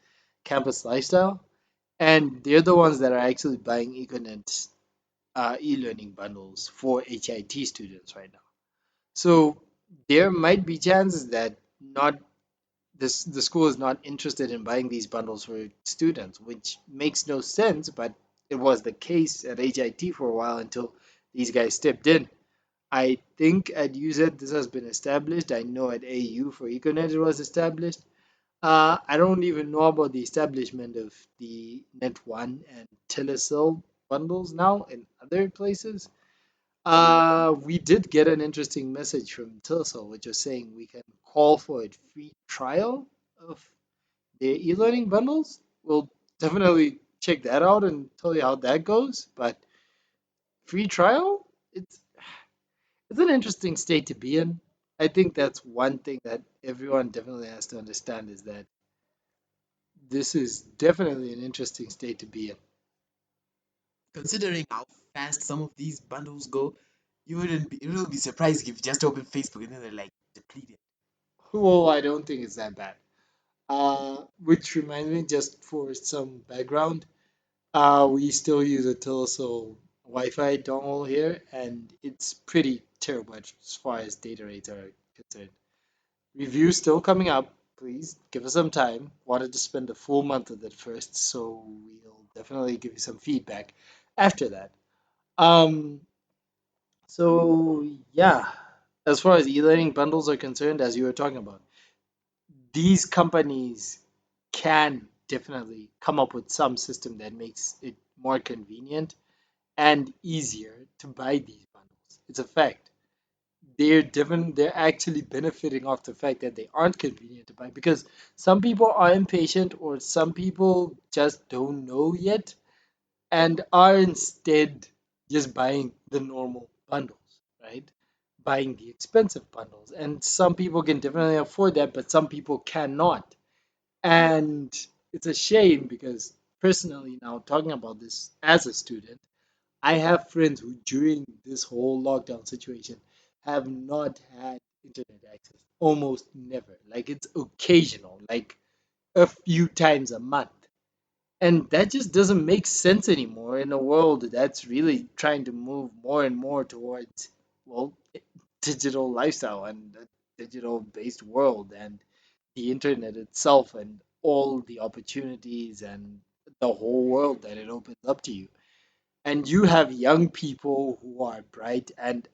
Speaker 1: Campus Lifestyle, and they're the ones that are actually buying Econet e-learning bundles for HIT students right now. So there might be chances that not this the school is not interested in buying these bundles for students, which makes no sense, but it was the case at HIT for a while until these guys stepped in. I think at UZ this has been established. I know at AU for Econet it was established. I don't even know about the establishment of the Net One and Telecel bundles now in other places. We did get an interesting message from Telecel, which was saying we can call for a free trial of their e-learning bundles. We'll definitely check that out and tell you how that goes. But free trial, it's an interesting state to be in. I think that's one thing that everyone definitely has to understand is that this is definitely an interesting state to be in.
Speaker 2: Considering how fast some of these bundles go, you will be surprised if you just open Facebook and then they're like depleted.
Speaker 1: Well, I don't think it's that bad. Which reminds me, just for some background, we still use a Teleso Wi-Fi dongle here, and it's pretty terrible as far as data rates are concerned. Review still coming up. Please give us some time. Wanted to spend a full month with it first, so we'll definitely give you some feedback after that. Um, so yeah, as far as e-learning bundles are concerned, as you were talking about, these companies can definitely come up with some system that makes it more convenient and easier to buy these bundles. It's a fact. They're actually benefiting off the fact that they aren't convenient to buy, because some people are impatient or some people just don't know yet and are instead just buying the normal bundles, right? Buying the expensive bundles. And some people can definitely afford that, but some people cannot. And it's a shame because personally, now talking about this as a student, I have friends who, during this whole lockdown situation, have not had internet access. Almost never. Like it's occasional, like a few times a month. And that just doesn't make sense anymore in a world that's really trying to move more and more towards, well, digital lifestyle and a digital based world and the internet itself and all the opportunities and the whole world that it opens up to you. And you have young people who are bright and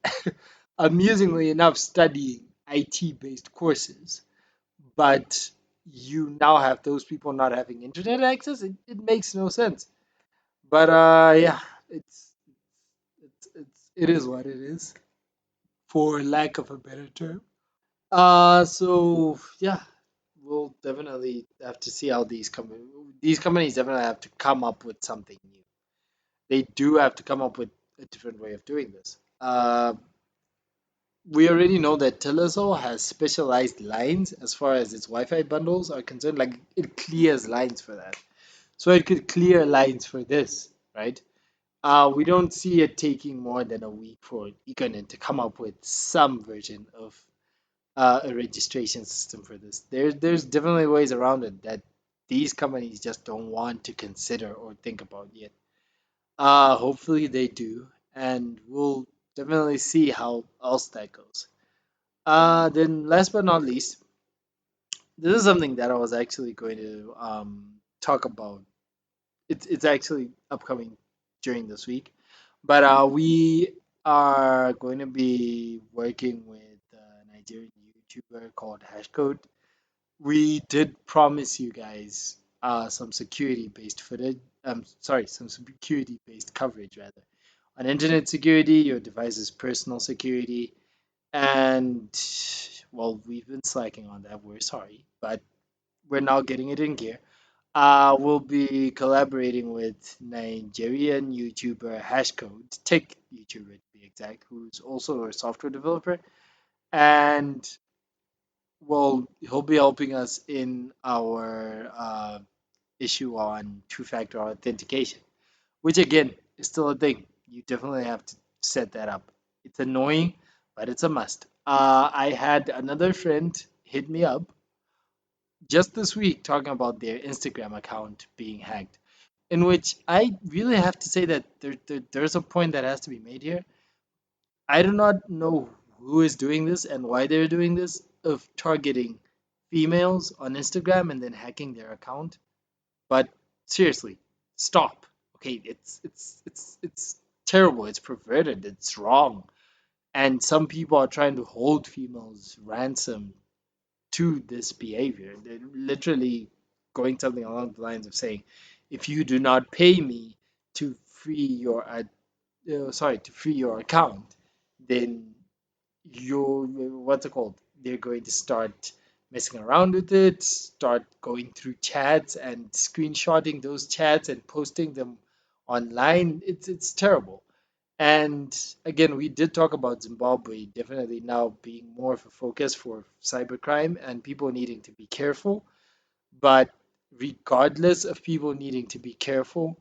Speaker 1: amusingly enough studying IT based courses, but you now have those people not having internet access. It makes no sense. But yeah, it is what it is, for lack of a better term. So yeah, we'll definitely have to see how these companies definitely have to come up with something new. They do have to come up with a different way of doing this. We already know that Teleso has specialized lines as far as its Wi-Fi bundles are concerned. Like it clears lines for that, so it could clear lines for this, right? We don't see it taking more than a week for Econet to come up with some version of a registration system for this. There's definitely ways around it that these companies just don't want to consider or think about yet. Hopefully they do, and we'll definitely see how else that goes. Then last but not least, this is something that I was actually going to talk about. It's actually upcoming during this week, but we are going to be working with a Nigerian YouTuber called Hashcode. We did promise you guys some security based footage. Sorry, some security based coverage rather on internet security, your device's personal security, and well, we've been slacking on that. We're sorry, but we're now getting it in gear. We'll be collaborating with Nigerian YouTuber Hashcode, tech YouTuber to be exact, who's also a software developer, and well, he'll be helping us in our issue on two-factor authentication, which again is still a thing. You definitely have to set that up. It's annoying, but it's a must. I had another friend hit me up just this week talking about their Instagram account being hacked, in which I really have to say that there's a point that has to be made here. I do not know who is doing this and why they're doing this, of targeting females on Instagram and then hacking their account. But seriously, stop. Okay, it's terrible. It's perverted. It's wrong. And some people are trying to hold females ransom to this behavior. They're literally going something along the lines of saying, if you do not pay me to free your to free your account, then you what's it called? They're going to start messing around with it, start going through chats and screenshotting those chats and posting them online. It's terrible. And again, we did talk about Zimbabwe definitely now being more of a focus for cybercrime and people needing to be careful. But regardless of people needing to be careful,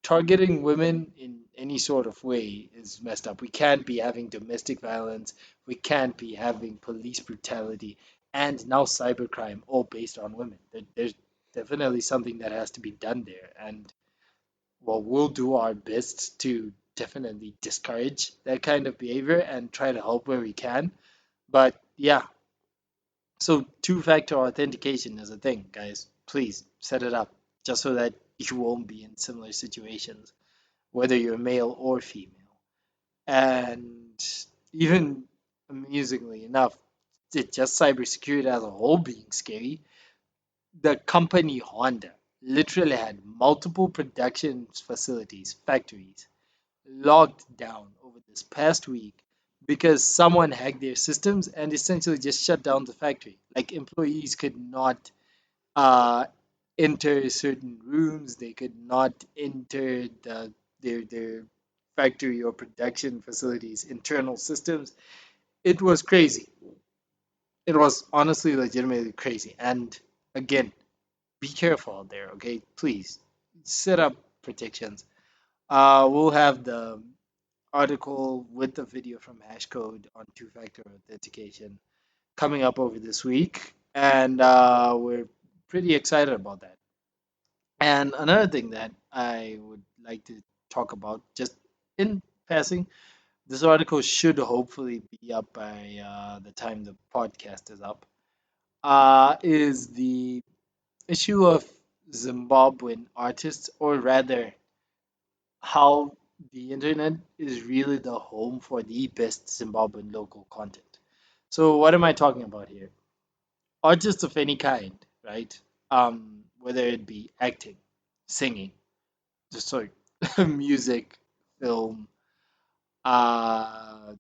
Speaker 1: targeting women in any sort of way is messed up. We can't be having domestic violence, we can't be having police brutality, and now cybercrime all based on women. There's definitely something that has to be done there. And well, we'll do our best to definitely discourage that kind of behavior and try to help where we can. But yeah, so two-factor authentication is a thing, guys. Please set it up just so that you won't be in similar situations, whether you're male or female. And even amusingly enough, just cybersecurity as a whole being scary, the company Honda literally had multiple production facilities, factories, locked down over this past week because someone hacked their systems and essentially just shut down the factory. Like employees could not uh, enter certain rooms, they could not enter their factory or production facilities internal systems. It was crazy. It was honestly legitimately crazy. And again, be careful out there, okay? Please set up protections. We'll have the article with the video from Hashcode on two-factor authentication coming up over this week, and we're pretty excited about that. And another thing that I would like to talk about, just in passing, this article should hopefully be up by the time the podcast is up, is the issue of Zimbabwean artists, or rather, how the internet is really the home for the best Zimbabwean local content. So, what am I talking about here? Artists of any kind, right? Whether it be acting, singing, just sorry, music, film, uh,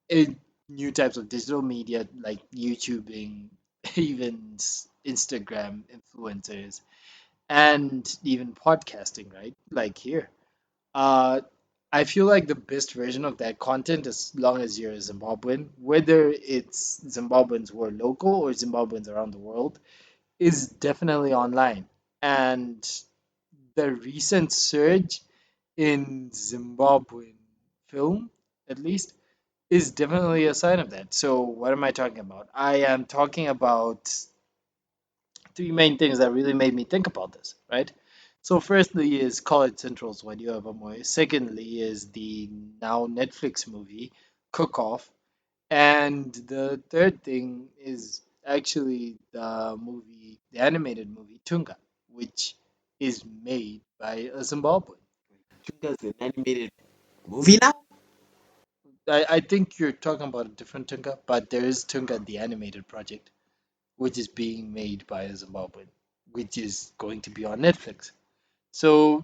Speaker 1: it, new types of digital media like YouTubing, even Instagram influencers, and even podcasting, right? Like here. Uh, I feel like the best version of that content, as long as you're a Zimbabwean, whether it's Zimbabweans who are local or Zimbabweans around the world, is definitely online. And the recent surge in Zimbabwean film, at least, is definitely a sign of that. So, what am I talking about? I am talking about three main things that really made me think about this, right? So, firstly, is College Central's What You Have a Moy. Secondly, is the now Netflix movie Cook Off. And the third thing is actually the animated movie Tunga, which is made by a Zimbabwean.
Speaker 2: Tunga's an animated movie now?
Speaker 1: I think you're talking about a different Tunga, but there is Tunga, the animated project, which is being made by a Zimbabwean, which is going to be on Netflix. So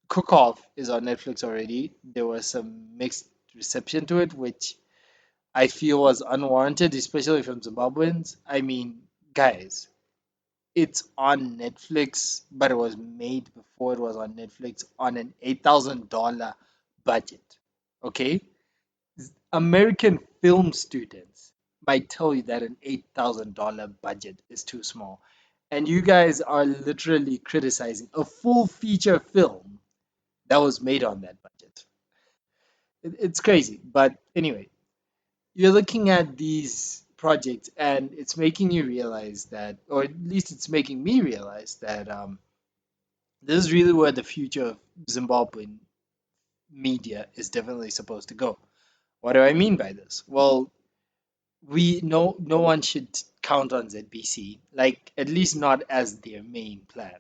Speaker 1: Cook Off is on Netflix already. There was some mixed reception to it, which I feel was unwarranted, especially from Zimbabweans. I mean, guys, it's on Netflix, but it was made before it was on Netflix on an $8,000 budget. Okay? American film students might tell you that an $8,000 budget is too small. And you guys are literally criticizing a full feature film that was made on that budget. It's crazy. But anyway, you're looking at these projects and it's making you realize that, or at least it's making me realize that this is really where the future of Zimbabwean media is definitely supposed to go. What do I mean by this? Well, we no one should count on ZBC, like at least not as their main plan,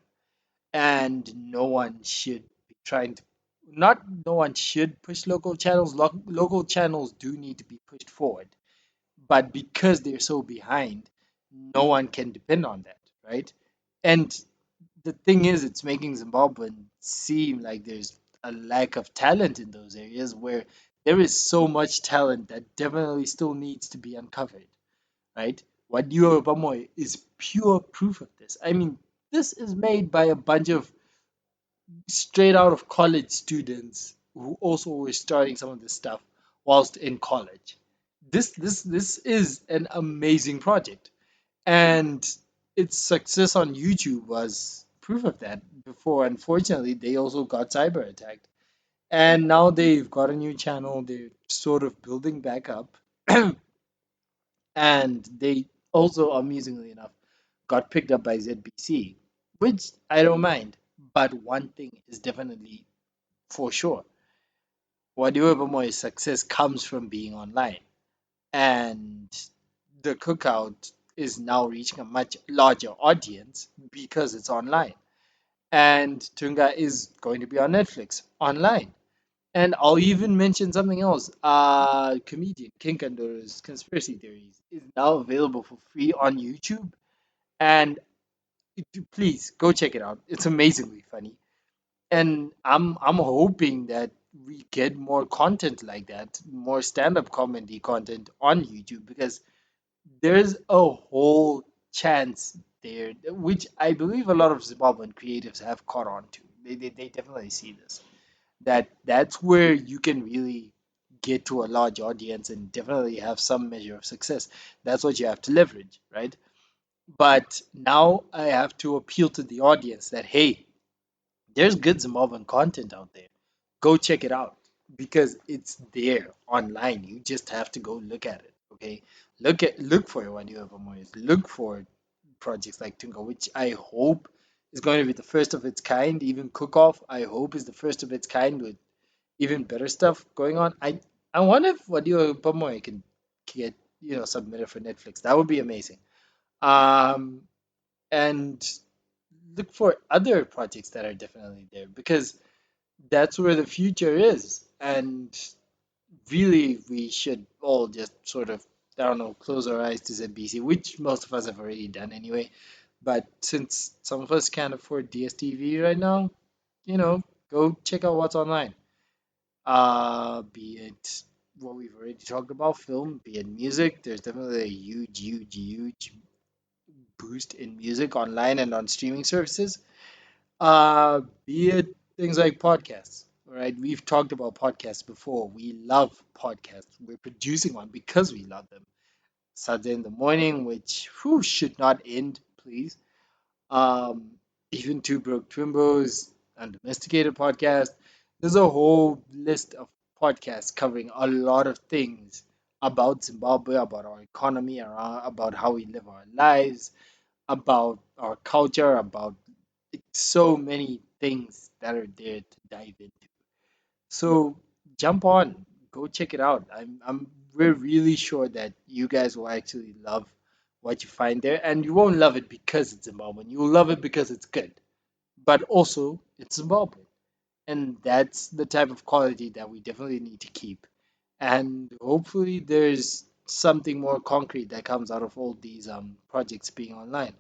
Speaker 1: and no one should be trying to not no one should push local channels. Local channels do need to be pushed forward, but because they're so behind, no one can depend on that, right? And the thing is, it's making Zimbabwean seem like there's a lack of talent in those areas where there is so much talent that definitely still needs to be uncovered, right? What Pamoy is pure proof of this. I mean, this is made by a bunch of straight out of college students who also were starting some of this stuff whilst in college. This is an amazing project, and its success on YouTube was proof of that. Before, unfortunately, they also got cyber attacked, and now they've got a new channel. They're sort of building back up, and they also, amusingly enough, got picked up by ZBC, which I don't mind. But one thing is definitely for sure: Wadiwebomoy's success comes from being online, and the cookout is now reaching a much larger audience because it's online. And Tunga is going to be on Netflix online. And I'll even mention something else. Comedian King Kandora's Conspiracy Theories is now available for free on YouTube. And please go check it out. It's amazingly funny. And I'm hoping that we get more content like that, more stand-up comedy content on YouTube, because there's a whole chance there, which I believe a lot of Zimbabwean creatives have caught on to. They definitely see this. That's where you can really get to a large audience and definitely have some measure of success. That's what you have to leverage, right? But now I have to appeal to the audience that, hey, there's good Zimbabwean content out there. Go check it out because it's there online. You just have to go look at it. Okay, look for one you have more. Look for projects like Tunga, which I hope is going to be the first of its kind. Even Cook Off, I hope is the first of its kind with even better stuff going on. I wonder if Wadio Pamoy can get submitted for Netflix. That would be amazing. Um, and look for other projects that are definitely there because that's where the future is. And really, we should all just sort of, I don't know, close our eyes to ZBC, which most of us have already done anyway. But since some of us can't afford DSTV right now, you know, go check out what's online. Be it what we've already talked about, film, be it music. There's definitely a huge, huge, huge boost in music online and on streaming services. Be it things like podcasts. All right, we've talked about podcasts before. We love podcasts. We're producing one because we love them. Saturday in the morning, which should not end, please. Um, Even Two Broke Twimbos, Undomesticated podcast. There's a whole list of podcasts covering a lot of things about Zimbabwe, about our economy, about how we live our lives, about our culture, about so many things that are there to dive into. So jump on, go check it out. We're really sure that you guys will actually love what you find there, and you won't love it because it's Zimbabwean. You'll love it because it's good, but also it's Zimbabwean, and that's the type of quality that we definitely need to keep. And hopefully, there's something more concrete that comes out of all these projects being online.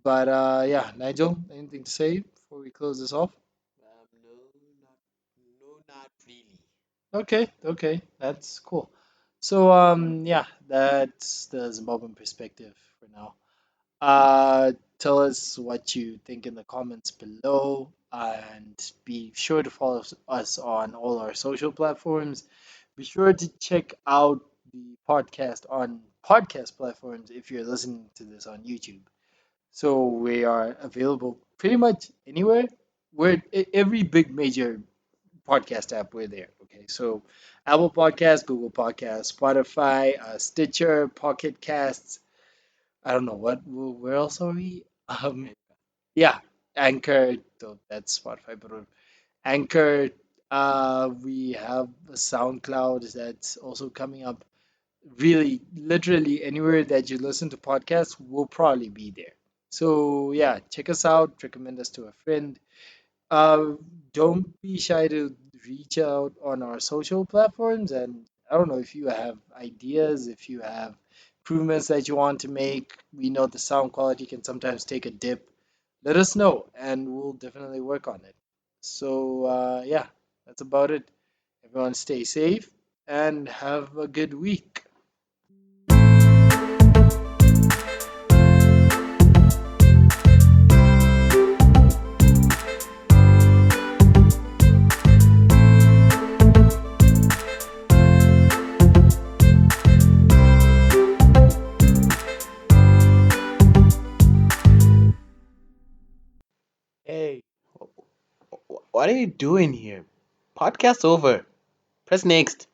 Speaker 1: But yeah, Nigel, anything to say before we close this off?
Speaker 2: No, not, no, not really.
Speaker 1: Okay, okay, that's cool. So yeah, that's the Zimbabwean perspective for now. Tell us what you think in the comments below, and be sure to follow us on all our social platforms. Be sure to check out the podcast on podcast platforms if you're listening to this on YouTube. So we are available pretty much anywhere. Every big major podcast app, we're there. Okay, so Apple Podcasts, Google Podcasts, Spotify, Stitcher, Pocket Casts. I don't know where else are we? Yeah, Anchor. So that's Spotify, but Anchor. We have a SoundCloud that's also coming up. Really, literally anywhere that you listen to podcasts, will probably be there. So yeah, check us out. Recommend us to a friend. uh, don't be shy to reach out on our social platforms. And I don't know if you have ideas, if you have improvements that you want to make. We know the sound quality can sometimes take a dip. Let us know, and we'll definitely work on it. So, yeah, that's about it. Everyone stay safe and have a good week.
Speaker 2: Hey, what are you doing here? Podcast over. Press next.